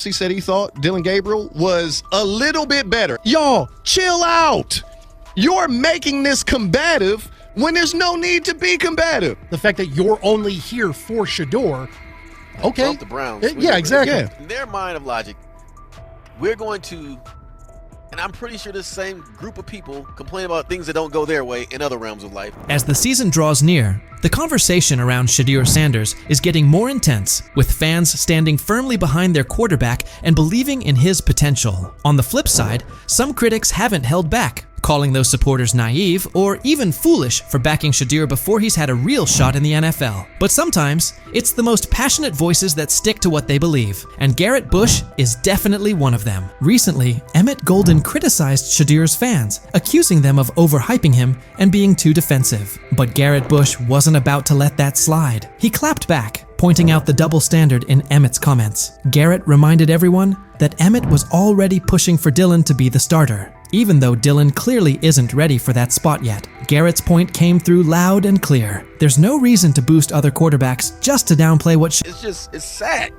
He said he thought Dillon Gabriel was a little bit better. Y'all, chill out. You're making this combative when there's no need to be combative. The fact that you're only here for Shedeur, okay. Bump the Browns. Yeah, exactly. Yeah. In their mind of logic, we're going to, and I'm pretty sure this same group of people complain about things that don't go their way in other realms of life. As the season draws near, the conversation around Shedeur Sanders is getting more intense, with fans standing firmly behind their quarterback and believing in his potential. On the flip side, some critics haven't held back, calling those supporters naive or even foolish for backing Shedeur before he's had a real shot in the NFL. But sometimes, it's the most passionate voices that stick to what they believe, and Garrett Bush is definitely one of them. Recently, Emmett Golden criticized Shedeur's fans, accusing them of overhyping him and being too defensive. But Garrett Bush wasn't about to let that slide. He clapped back, pointing out the double standard in Emmett's comments. Garrett reminded everyone that Emmett was already pushing for Dillon to be the starter, even though Dillon clearly isn't ready for that spot yet. Garrett's point came through loud and clear. There's no reason to boost other quarterbacks just to downplay what It's sad.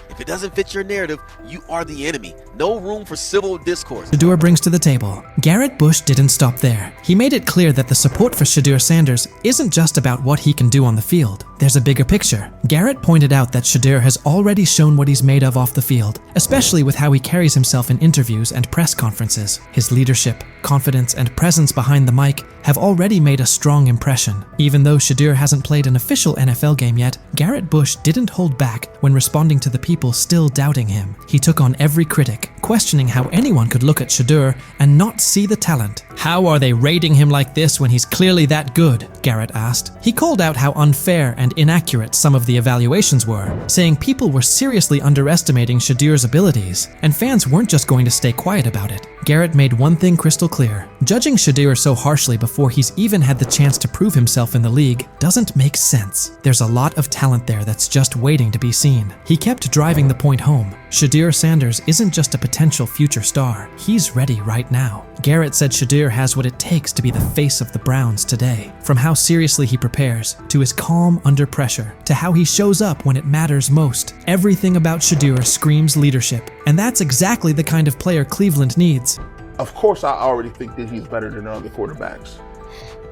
If it doesn't fit your narrative, you are the enemy. No room for civil discourse. Shedeur brings to the table. Garrett Bush didn't stop there. He made it clear that the support for Shedeur Sanders isn't just about what he can do on the field. There's a bigger picture. Garrett pointed out that Shedeur has already shown what he's made of off the field, especially with how he carries himself in interviews and press conferences. His leadership, confidence, and presence behind the mic have already made a strong impression. Even though Shedeur hasn't played an official NFL game yet, Garrett Bush didn't hold back when responding to the people still doubting him. He took on every critic, questioning how anyone could look at Shedeur and not see the talent. How are they rating him like this when he's clearly that good? Garrett asked. He called out how unfair and inaccurate some of the evaluations were, saying people were seriously underestimating Shedeur's abilities, and fans weren't just going to stay quiet about it. Garrett made one thing crystal clear. Judging Shedeur so harshly before he's even had the chance to prove himself in the league doesn't make sense. There's a lot of talent there that's just waiting to be seen. He kept driving the point home. Shedeur Sanders isn't just a potential future star. He's ready right now. Garrett said Shedeur has what it takes to be the face of the Browns today. From how seriously he prepares, to his calm under pressure, to how he shows up when it matters most. Everything about Shedeur screams leadership, and that's exactly the kind of player Cleveland needs. Of course, I already think that he's better than the other quarterbacks.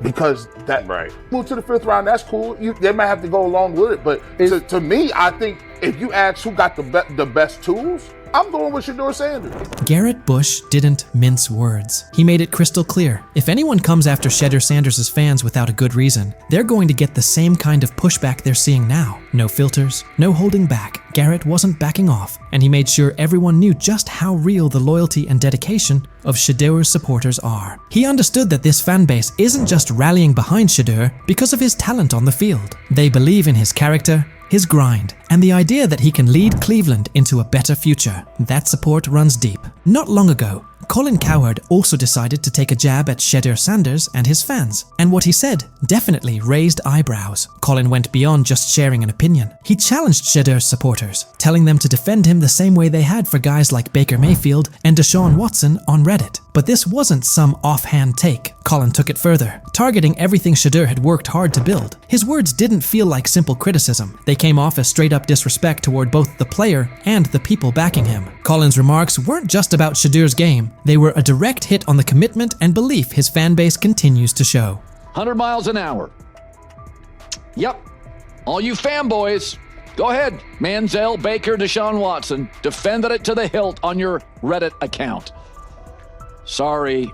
Because that move to the 5th round, that's cool. They might have to go along with it, but to me, I think if you ask who got the best tools, I'm going with Shedeur Sanders. Garrett Bush didn't mince words. He made it crystal clear. If anyone comes after Shedeur Sanders' fans without a good reason, they're going to get the same kind of pushback they're seeing now. No filters, no holding back. Garrett wasn't backing off, and he made sure everyone knew just how real the loyalty and dedication of Shedeur's supporters are. He understood that this fan base isn't just rallying behind Shedeur because of his talent on the field. They believe in his character, his grind, and the idea that he can lead Cleveland into a better future. That support runs deep. Not long ago, Colin Cowherd also decided to take a jab at Shedeur Sanders and his fans, and what he said definitely raised eyebrows. Colin went beyond just sharing an opinion. He challenged Shedeur's supporters, telling them to defend him the same way they had for guys like Baker Mayfield and Deshaun Watson on Reddit. But this wasn't some offhand take. Colin took it further, targeting everything Shedeur had worked hard to build. His words didn't feel like simple criticism. They came off as straight-up disrespect toward both the player and the people backing him. Colin's remarks weren't just about Shedeur's game. They were a direct hit on the commitment and belief his fan base continues to show. 100 miles an hour. Yep. All you fanboys, go ahead. Manziel, Baker, Deshaun Watson, defended it to the hilt on your Reddit account. Sorry.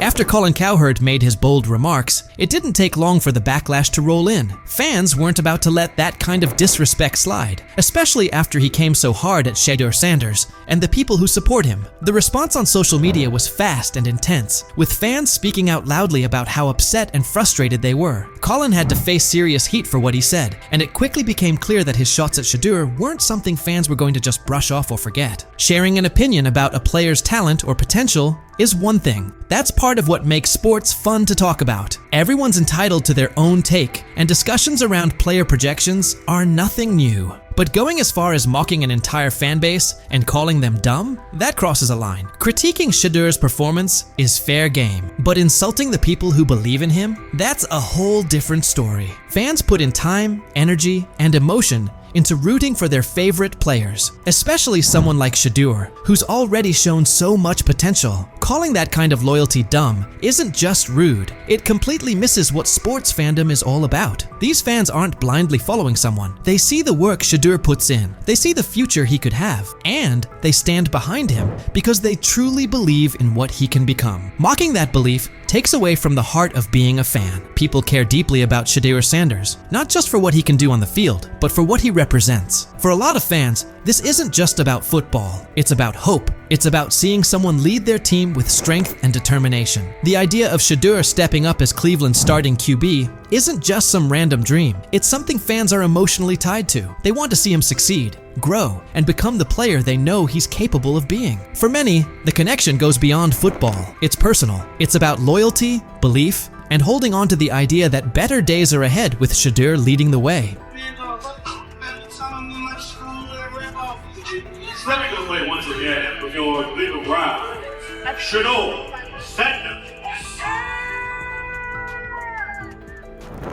After Colin Cowherd made his bold remarks, it didn't take long for the backlash to roll in. Fans weren't about to let that kind of disrespect slide, especially after he came so hard at Shedeur Sanders and the people who support him. The response on social media was fast and intense, with fans speaking out loudly about how upset and frustrated they were. Colin had to face serious heat for what he said, and it quickly became clear that his shots at Shedeur weren't something fans were going to just brush off or forget. Sharing an opinion about a player's talent or potential is one thing. That's part of what makes sports fun to talk about. Everyone's entitled to their own take, and discussions around player projections are nothing new. But going as far as mocking an entire fan base and calling them dumb, that crosses a line. Critiquing Shedeur's performance is fair game, but insulting the people who believe in him, that's a whole different story. Fans put in time, energy, and emotion into rooting for their favorite players, especially someone like Shedeur, who's already shown so much potential. Calling that kind of loyalty dumb isn't just rude, it completely misses what sports fandom is all about. These fans aren't blindly following someone. They see the work Shedeur puts in, they see the future he could have, and they stand behind him because they truly believe in what he can become. Mocking that belief takes away from the heart of being a fan. People care deeply about Shedeur Sanders, not just for what he can do on the field, but for what he represents. For a lot of fans, this isn't just about football. It's about hope. It's about seeing someone lead their team with strength and determination. The idea of Shedeur stepping up as Cleveland's starting QB isn't just some random dream. It's something fans are emotionally tied to. They want to see him succeed, grow, and become the player they know he's capable of being. For many, the connection goes beyond football. It's personal. It's about loyalty, belief, and holding on to the idea that better days are ahead with Shedeur leading the way. Let me go play once again with your little round. Shedeur Sanders.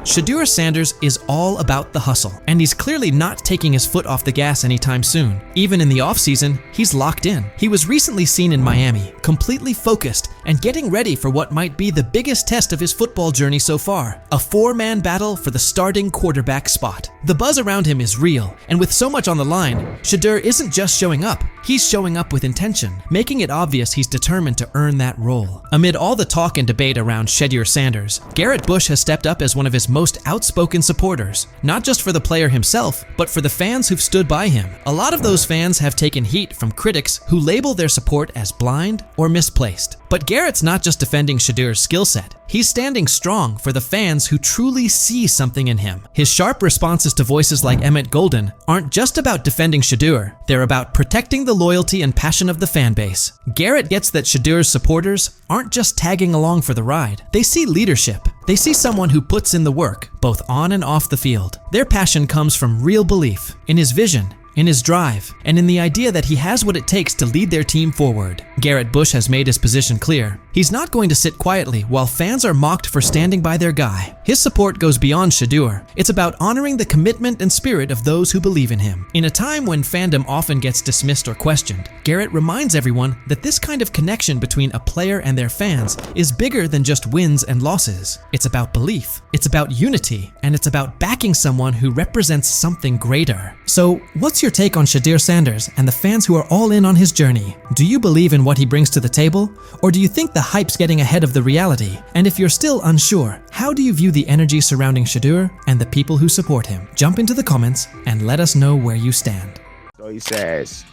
Shedeur Sanders is all about the hustle, and he's clearly not taking his foot off the gas anytime soon. Even in the offseason, he's locked in. He was recently seen in Miami, completely focused and getting ready for what might be the biggest test of his football journey so far, a four-man battle for the starting quarterback spot. The buzz around him is real, and with so much on the line, Shedeur isn't just showing up, he's showing up with intention, making it obvious he's determined to earn that role. Amid all the talk and debate around Shedeur Sanders, Garrett Bush has stepped up as one of his most outspoken supporters, not just for the player himself, but for the fans who've stood by him. A lot of those fans have taken heat from critics who label their support as blind or misplaced. But Garrett's not just defending Shedeur's skill set. He's standing strong for the fans who truly see something in him. His sharp responses to voices like Emmett Golden aren't just about defending Shedeur, they're about protecting the loyalty and passion of the fan base. Garrett gets that Shedeur's supporters aren't just tagging along for the ride. They see leadership. They see someone who puts in the work, both on and off the field. Their passion comes from real belief in his vision, in his drive, and in the idea that he has what it takes to lead their team forward. Garrett Bush has made his position clear. He's not going to sit quietly while fans are mocked for standing by their guy. His support goes beyond Shedeur. It's about honoring the commitment and spirit of those who believe in him. In a time when fandom often gets dismissed or questioned, Garrett reminds everyone that this kind of connection between a player and their fans is bigger than just wins and losses. It's about belief, it's about unity, and it's about backing someone who represents something greater. So, what's your take on Shedeur Sanders and the fans who are all in on his journey? Do you believe in what he brings to the table? Or do you think the hype's getting ahead of the reality? And if you're still unsure, how do you view the energy surrounding Shedeur and the people who support him? Jump into the comments and let us know where you stand. So he says,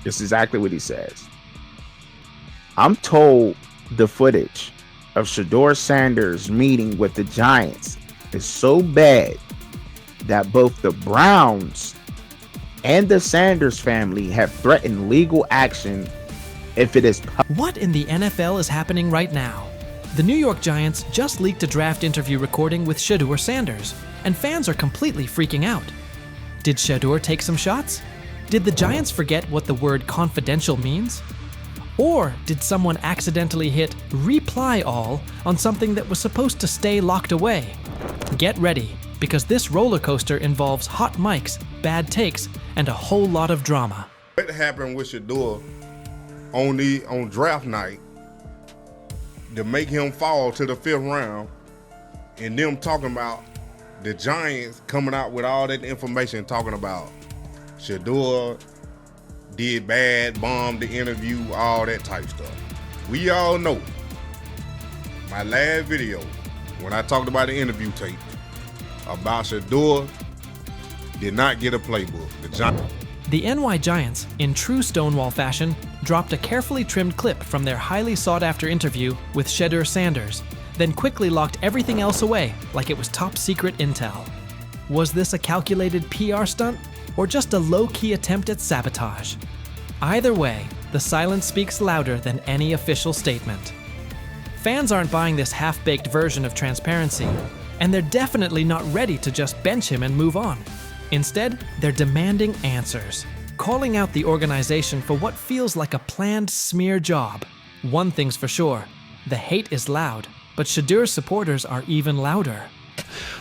this is exactly what he says. I'm told the footage of Shedeur Sanders meeting with the Giants is so bad that both the Browns and the Sanders family have threatened legal action if it is. What in the NFL is happening right now? The New York Giants just leaked a draft interview recording with Shedeur Sanders, and fans are completely freaking out. Did Shedeur take some shots? Did the Giants forget what the word confidential means? Or did someone accidentally hit reply all on something that was supposed to stay locked away? Get ready, because this roller coaster involves hot mics, bad takes, and a whole lot of drama. What happened with Shedeur on draft night to make him fall to the 5th round, and them talking about the Giants coming out with all that information talking about Shedeur did bad, bombed the interview, all that type stuff. We all know my last video when I talked about the interview tape about Shedeur did not get a playbook. The NY Giants, in true Stonewall fashion, dropped a carefully trimmed clip from their highly sought-after interview with Shedeur Sanders, then quickly locked everything else away like it was top-secret intel. Was this a calculated PR stunt, or just a low-key attempt at sabotage? Either way, the silence speaks louder than any official statement. Fans aren't buying this half-baked version of transparency, and they're definitely not ready to just bench him and move on. Instead, they're demanding answers, calling out the organization for what feels like a planned smear job. One thing's for sure, the hate is loud, but Shedeur's supporters are even louder.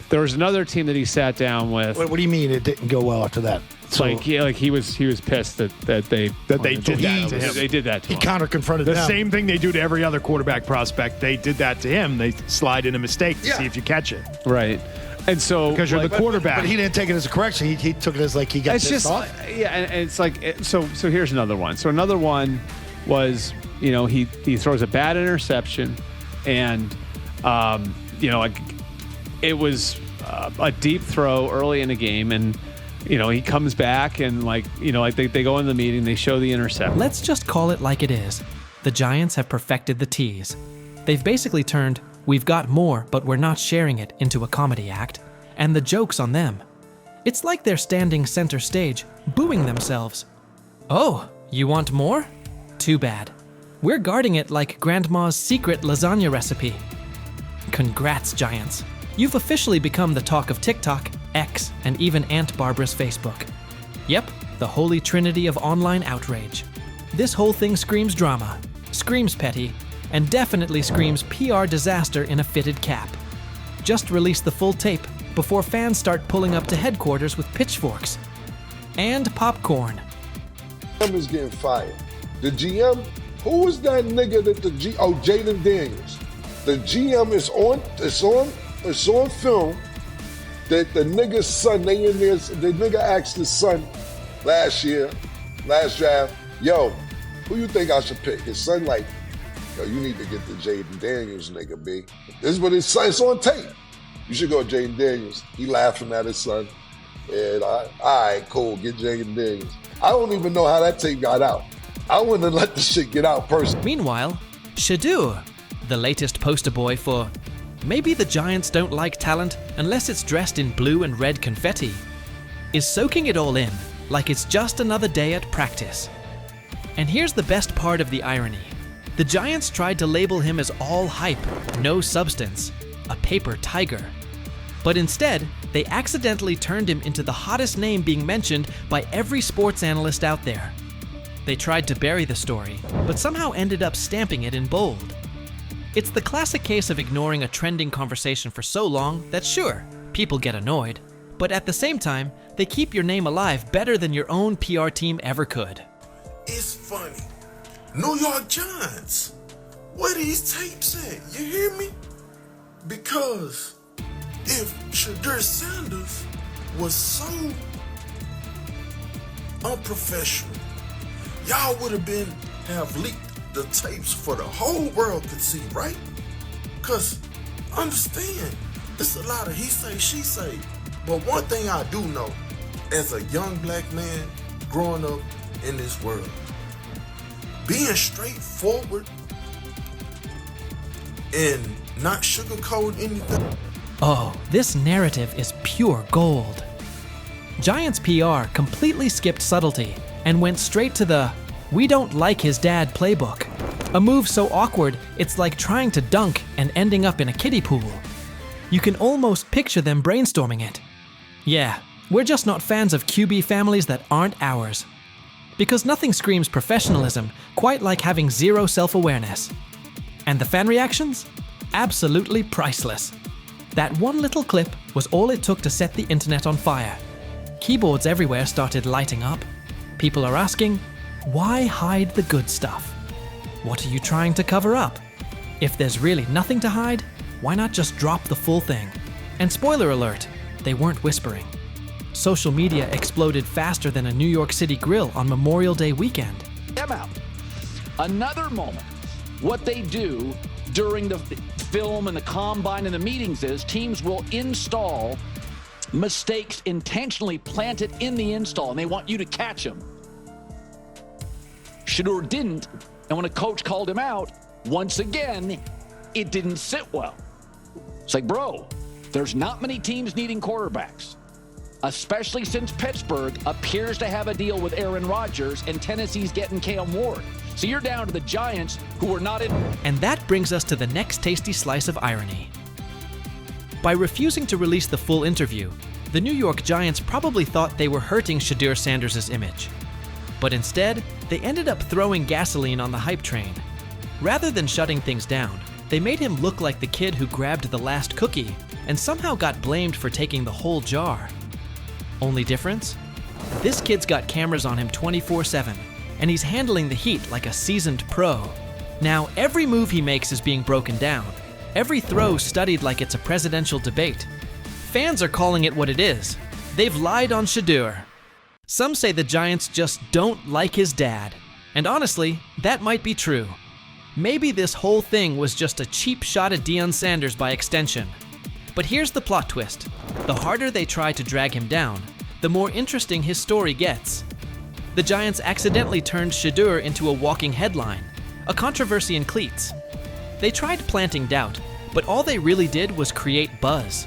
There was another team that he sat down with. What do you mean it didn't go well after that? So, he was pissed that they did that to him. They did that to him. He counter-confronted The them. same thing they do to every other quarterback prospect. They did that to him. They slide in a mistake to see if you catch it. Right. And so because you're the quarterback. But he didn't take it as a correction. He took it as like he got pissed off. Yeah, and it's like so here's another one. So another one was, he throws a bad interception, and it was a deep throw early in the game, and he comes back and they go in the meeting, they show the interception. Let's just call it like it is. The Giants have perfected the tease. They've basically turned "we've got more, but we're not sharing it" into a comedy act, and the joke's on them. It's like they're standing center stage, booing themselves. Oh, you want more? Too bad. We're guarding it like Grandma's secret lasagna recipe. Congrats, Giants. You've officially become the talk of TikTok, X, and even Aunt Barbara's Facebook. Yep, the holy trinity of online outrage. This whole thing screams drama, screams petty, and definitely screams PR disaster in a fitted cap. Just release the full tape before fans start pulling up to headquarters with pitchforks. And popcorn. GM is getting fired. The GM, who was that nigga that Jaden Daniels. The GM is on film that the nigga's son, the nigga asked his son last draft, yo, who you think I should pick? His son like, yo, you need to get the Jaden Daniels nigga, B. This is what his son, it's on tape. You should go Jaden Daniels. He laughing at his son. And all right, cool, get Jaden Daniels. I don't even know how that tape got out. I wouldn't have let the shit get out personally. Meanwhile, Shadur, the latest poster boy for maybe the Giants don't like talent unless it's dressed in blue and red confetti, is soaking it all in like it's just another day at practice. And here's the best part of the irony. The Giants tried to label him as all hype, no substance, a paper tiger. But instead, they accidentally turned him into the hottest name being mentioned by every sports analyst out there. They tried to bury the story, but somehow ended up stamping it in bold. It's the classic case of ignoring a trending conversation for so long that sure, people get annoyed, but at the same time, they keep your name alive better than your own PR team ever could. It's funny. New York Giants, where these tapes at? You hear me? Because if Shedeur Sanders was so unprofessional, y'all would have leaked the tapes for the whole world could see, right? Because understand, it's a lot of he say, she say. But one thing I do know, as a young black man growing up in this world, being straightforward and not sugarcoat anything. Oh, this narrative is pure gold. Giants PR completely skipped subtlety and went straight to the "we don't like his dad" playbook. A move so awkward, it's like trying to dunk and ending up in a kiddie pool. You can almost picture them brainstorming it. Yeah, we're just not fans of QB families that aren't ours. Because nothing screams professionalism quite like having zero self-awareness. And the fan reactions? Absolutely priceless. That one little clip was all it took to set the internet on fire. Keyboards everywhere started lighting up. People are asking, why hide the good stuff? What are you trying to cover up? If there's really nothing to hide, why not just drop the full thing? And spoiler alert, they weren't whispering. Social media exploded faster than a New York City grill on Memorial Day weekend. Them out. Another moment. What they do during the film and the combine and the meetings is teams will install mistakes intentionally planted in the install, and they want you to catch them. Shadur didn't, and when a coach called him out, once again, it didn't sit well. It's like, bro, there's not many teams needing quarterbacks, especially since Pittsburgh appears to have a deal with Aaron Rodgers and Tennessee's getting Cam Ward. So you're down to the Giants, who are not in. And that brings us to the next tasty slice of irony. By refusing to release the full interview, the New York Giants probably thought they were hurting Shedeur Sanders' image. But instead, they ended up throwing gasoline on the hype train. Rather than shutting things down, they made him look like the kid who grabbed the last cookie and somehow got blamed for taking the whole jar. Only difference? This kid's got cameras on him 24/7, and he's handling the heat like a seasoned pro. Now, every move he makes is being broken down, every throw studied like it's a presidential debate. Fans are calling it what it is. They've lied on Shedeur. Some say the Giants just don't like his dad, and honestly, that might be true. Maybe this whole thing was just a cheap shot at Deion Sanders by extension. But here's the plot twist. The harder they try to drag him down, the more interesting his story gets. The Giants accidentally turned Shedeur into a walking headline, a controversy in cleats. They tried planting doubt, but all they really did was create buzz.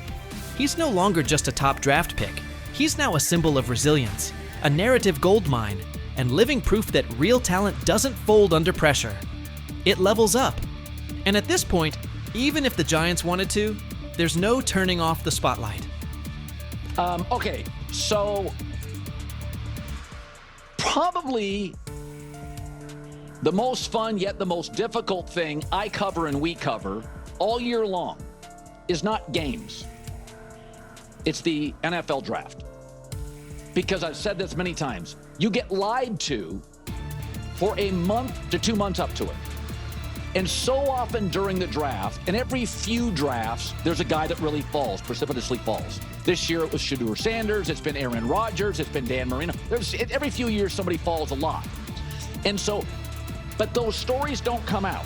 He's no longer just a top draft pick. He's now a symbol of resilience, a narrative goldmine, and living proof that real talent doesn't fold under pressure. It levels up. And at this point, even if the Giants wanted to, there's no turning off the spotlight. Okay, so probably the most fun yet the most difficult thing I cover and we cover all year long is not games. It's the NFL draft. Because I've said this many times, you get lied to for a month to 2 months up to it. And so often during the draft, and every few drafts, there's a guy that really falls, precipitously falls. This year it was Shadur Sanders, it's been Aaron Rodgers, it's been Dan Marino. Every few years somebody falls a lot. And so, but those stories don't come out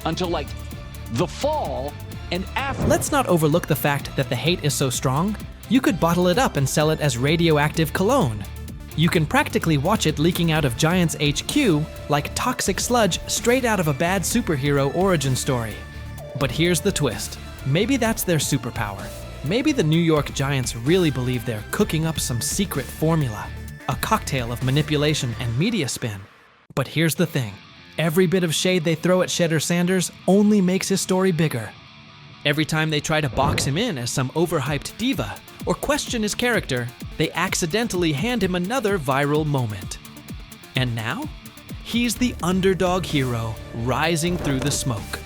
until like the fall and after. Let's not overlook the fact that the hate is so strong, you could bottle it up and sell it as radioactive cologne. You can practically watch it leaking out of Giants HQ like toxic sludge straight out of a bad superhero origin story. But here's the twist. Maybe that's their superpower. Maybe the New York Giants really believe they're cooking up some secret formula, a cocktail of manipulation and media spin. But here's the thing. Every bit of shade they throw at Shedeur Sanders only makes his story bigger. Every time they try to box him in as some overhyped diva or question his character, they accidentally hand him another viral moment. And now, he's the underdog hero rising through the smoke.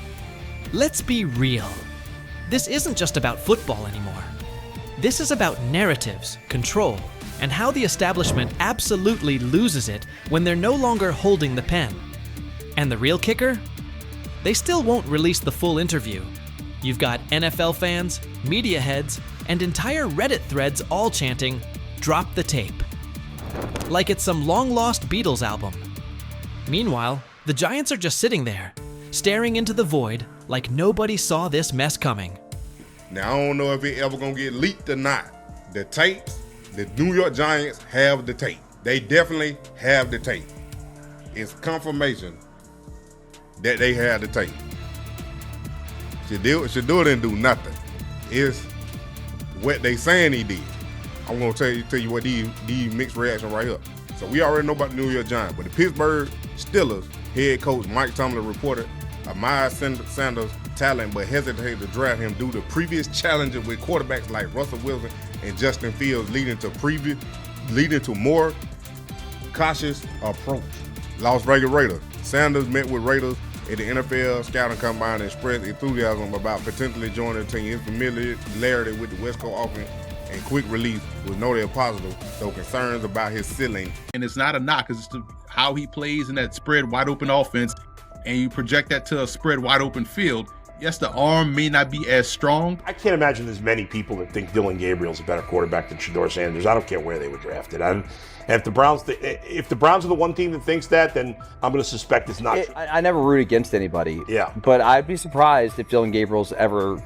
Let's be real. This isn't just about football anymore. This is about narratives, control, and how the establishment absolutely loses it when they're no longer holding the pen. And the real kicker? They still won't release the full interview. You've got NFL fans, media heads, and entire Reddit threads all chanting, "Drop the tape." Like it's some long-lost Beatles album. Meanwhile, the Giants are just sitting there, staring into the void like nobody saw this mess coming. Now, I don't know if it ever gonna get leaked or not. The tapes, the New York Giants have the tape. They definitely have the tape. It's confirmation that they have the tape. Shadur didn't do nothing. It's what they saying he did. I'm gonna tell you what these mixed reaction right here. So we already know about the New York Giants, but the Pittsburgh Steelers head coach Mike Tomlin reported Miles Sanders' talent, but hesitated to draft him due to previous challenges with quarterbacks like Russell Wilson and Justin Fields, leading to more cautious approach. Las Vegas Raiders. Sanders met with Raiders at the NFL scouting combine and expressed enthusiasm about potentially joining the team. His familiarity with the West Coast offense and quick release was noted positive, though concerns about his ceiling. And it's not a knock, it's just how he plays in that spread wide open offense, and you project that to a spread wide open field. Yes, the arm may not be as strong. I can't imagine there's many people that think Dillon Gabriel's a better quarterback than Shedeur Sanders. I don't care where they were drafted. And if the Browns are the one team that thinks that, then I'm going to suspect it's not true. I never root against anybody. Yeah. But I'd be surprised if Dillon Gabriel's ever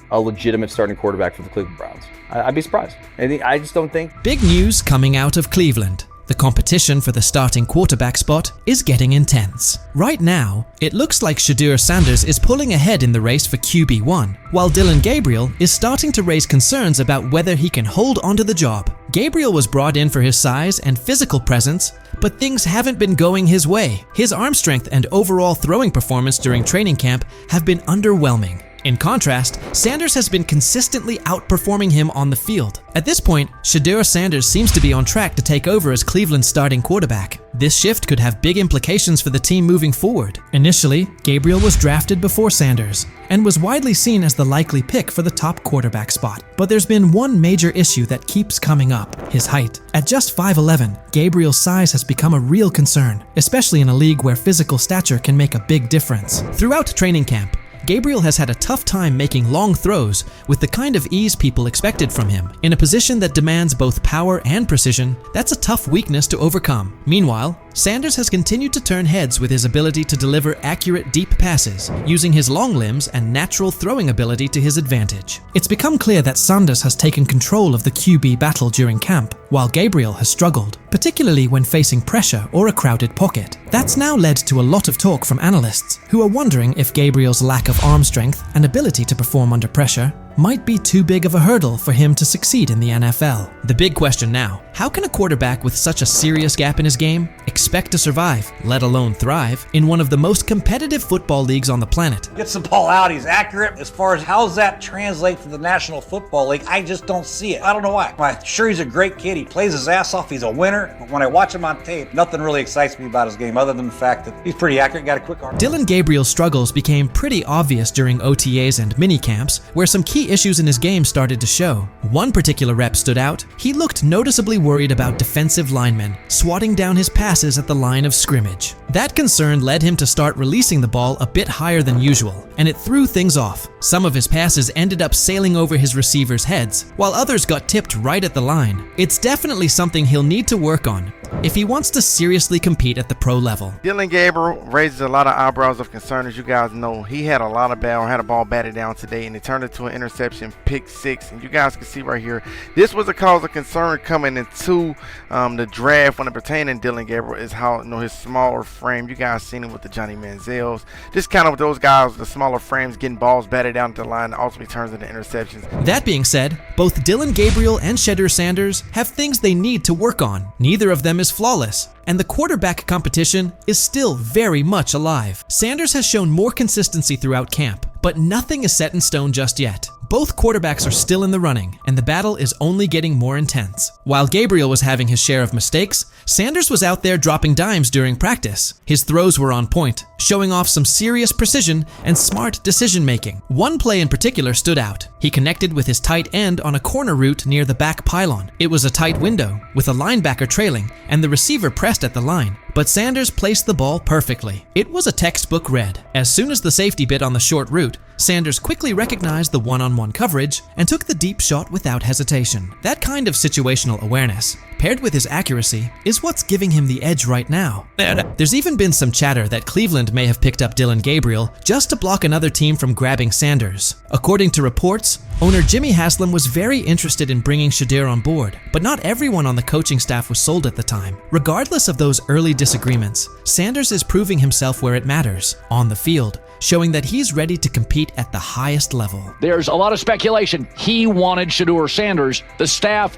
a legitimate starting quarterback for the Cleveland Browns. I'd be surprised. I just don't think. Big news coming out of Cleveland. The competition for the starting quarterback spot is getting intense. Right now, it looks like Shedeur Sanders is pulling ahead in the race for QB1, while Dillon Gabriel is starting to raise concerns about whether he can hold onto the job. Gabriel was brought in for his size and physical presence, but things haven't been going his way. His arm strength and overall throwing performance during training camp have been underwhelming. In contrast, Sanders has been consistently outperforming him on the field. At this point, Shedeur Sanders seems to be on track to take over as Cleveland's starting quarterback. This shift could have big implications for the team moving forward. Initially, Gabriel was drafted before Sanders and was widely seen as the likely pick for the top quarterback spot. But there's been one major issue that keeps coming up: his height. At just 5'11", Gabriel's size has become a real concern, especially in a league where physical stature can make a big difference. Throughout training camp, Gabriel has had a tough time making long throws with the kind of ease people expected from him. In a position that demands both power and precision, that's a tough weakness to overcome. Meanwhile, Sanders has continued to turn heads with his ability to deliver accurate deep passes, using his long limbs and natural throwing ability to his advantage. It's become clear that Sanders has taken control of the QB battle during camp, while Gabriel has struggled, particularly when facing pressure or a crowded pocket. That's now led to a lot of talk from analysts, who are wondering if Gabriel's lack of arm strength and ability to perform under pressure might be too big of a hurdle for him to succeed in the NFL. The big question now: how can a quarterback with such a serious gap in his game expect to survive, let alone thrive, in one of the most competitive football leagues on the planet? Gets the ball out, he's accurate. As far as how does that translate to the National Football League, I just don't see it. I don't know why. I'm sure he's a great kid, he plays his ass off, he's a winner, but when I watch him on tape, nothing really excites me about his game other than the fact that he's pretty accurate, got a quick arm. Dillon Gabriel's struggles became pretty obvious during OTAs and minicamps, where some key issues in his game started to show. One particular rep stood out. He looked noticeably worried about defensive linemen swatting down his passes at the line of scrimmage. That concern led him to start releasing the ball a bit higher than usual, and it threw things off. Some of his passes ended up sailing over his receivers' heads, while others got tipped right at the line. It's definitely something he'll need to work on if he wants to seriously compete at the pro level. Dillon Gabriel raises a lot of eyebrows of concern. As you guys know, he had a ball batted down today, and it turned into an interception, pick six. And you guys can see right here, this was a cause of concern coming into the draft when it pertained to Dillon Gabriel, is how, his smaller frame. You guys seen it with the Johnny Manziels. Just kind of with those guys, the smaller frames, getting balls batted down to the line, ultimately turns into interceptions. That being said, both Dillon Gabriel and Shedeur Sanders have things they need to work on. Neither of them is flawless, and the quarterback competition is still very much alive. Sanders has shown more consistency throughout camp, but nothing is set in stone just yet. Both quarterbacks are still in the running, and the battle is only getting more intense. While Gabriel was having his share of mistakes, Sanders was out there dropping dimes during practice. His throws were on point, showing off some serious precision and smart decision-making. One play in particular stood out. He connected with his tight end on a corner route near the back pylon. It was a tight window, with a linebacker trailing, and the receiver pressed at the line. But Sanders placed the ball perfectly. It was a textbook read. As soon as the safety bit on the short route, Sanders quickly recognized the one-on-one coverage and took the deep shot without hesitation. That kind of situational awareness, paired with his accuracy, is what's giving him the edge right now. There's even been some chatter that Cleveland may have picked up Dillon Gabriel just to block another team from grabbing Sanders. According to reports, owner Jimmy Haslam was very interested in bringing Shedeur on board, but not everyone on the coaching staff was sold at the time. Regardless of those early disagreements, Sanders is proving himself where it matters, on the field, showing that he's ready to compete at the highest level. There's a lot of speculation. He wanted Shedeur Sanders. The staff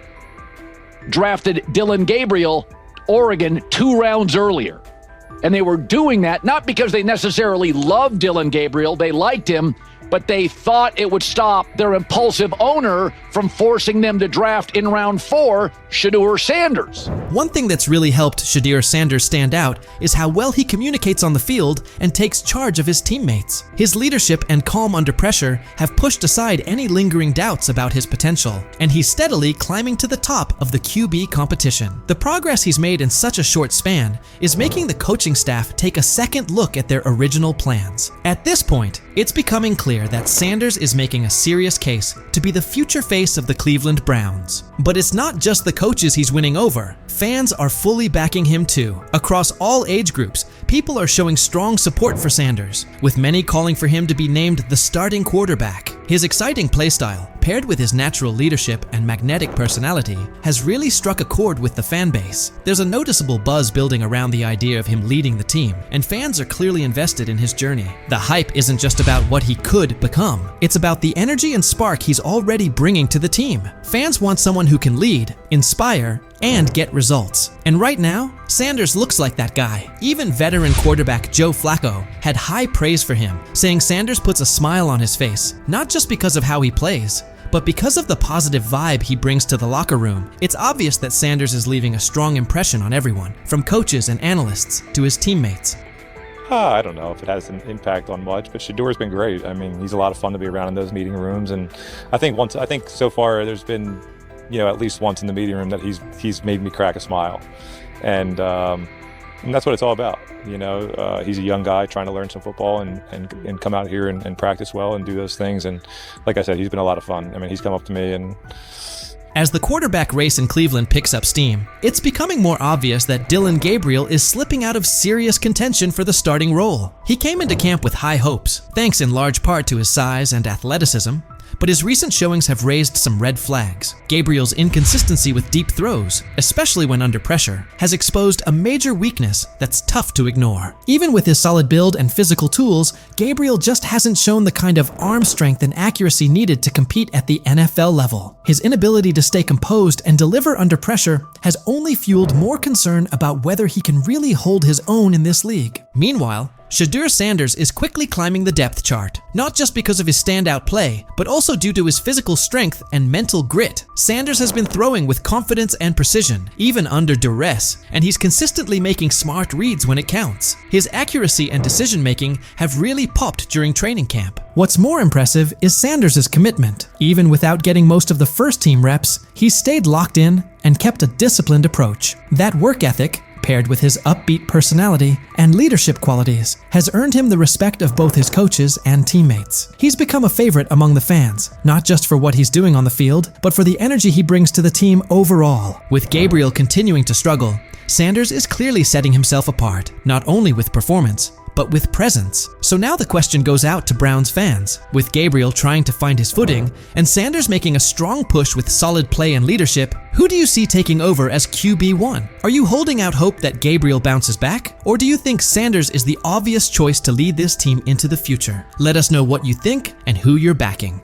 drafted Dillon Gabriel, Oregon, 2 rounds earlier. And they were doing that not because they necessarily loved Dillon Gabriel, they liked him, but they thought it would stop their impulsive owner from forcing them to draft in round 4 Shedeur Sanders. One thing that's really helped Shedeur Sanders stand out is how well he communicates on the field and takes charge of his teammates. His leadership and calm under pressure have pushed aside any lingering doubts about his potential, and he's steadily climbing to the top of the QB competition. The progress he's made in such a short span is making the coaching staff take a second look at their original plans. At this point, it's becoming clear that Sanders is making a serious case to be the future face of the Cleveland Browns. But it's not just the coaches he's winning over. Fans are fully backing him too. Across all age groups, people are showing strong support for Sanders, with many calling for him to be named the starting quarterback. His exciting playstyle, paired with his natural leadership and magnetic personality, has really struck a chord with the fan base. There's a noticeable buzz building around the idea of him leading the team, and fans are clearly invested in his journey. The hype isn't just about what he could become, it's about the energy and spark he's already bringing to the team. Fans want someone who can lead, inspire, and get results. And right now, Sanders looks like that guy. Even veteran quarterback Joe Flacco had high praise for him, saying Sanders puts a smile on his face, not just because of how he plays, but because of the positive vibe he brings to the locker room. It's obvious that Sanders is leaving a strong impression on everyone, from coaches and analysts to his teammates. I don't know if it has an impact on much, but Shedur's been great. I mean, he's a lot of fun to be around in those meeting rooms, and I think so far there's been, at least once in the meeting room that he's made me crack a smile, and that's what it's all about. He's a young guy trying to learn some football and come out here and practice well and do those things. And like I said, he's been a lot of fun. I mean, he's come up to me and. As the quarterback race in Cleveland picks up steam, it's becoming more obvious that Dillon Gabriel is slipping out of serious contention for the starting role. He came into camp with high hopes, thanks in large part to his size and athleticism, but his recent showings have raised some red flags. Gabriel's inconsistency with deep throws, especially when under pressure, has exposed a major weakness that's tough to ignore. Even with his solid build and physical tools, Gabriel just hasn't shown the kind of arm strength and accuracy needed to compete at the NFL level. His inability to stay composed and deliver under pressure has only fueled more concern about whether he can really hold his own in this league. Meanwhile, Shedeur Sanders is quickly climbing the depth chart, not just because of his standout play, but also due to his physical strength and mental grit. Sanders has been throwing with confidence and precision, even under duress, and he's consistently making smart reads when it counts. His accuracy and decision-making have really popped during training camp. What's more impressive is Sanders' commitment. Even without getting most of the first-team reps, he stayed locked in and kept a disciplined approach. That work ethic, paired with his upbeat personality and leadership qualities, has earned him the respect of both his coaches and teammates. He's become a favorite among the fans, not just for what he's doing on the field, but for the energy he brings to the team overall. With Gabriel continuing to struggle, Sanders is clearly setting himself apart, not only with performance, but with presence. So now the question goes out to Browns fans. With Gabriel trying to find his footing, and Sanders making a strong push with solid play and leadership, who do you see taking over as QB1? Are you holding out hope that Gabriel bounces back? Or do you think Sanders is the obvious choice to lead this team into the future? Let us know what you think and who you're backing.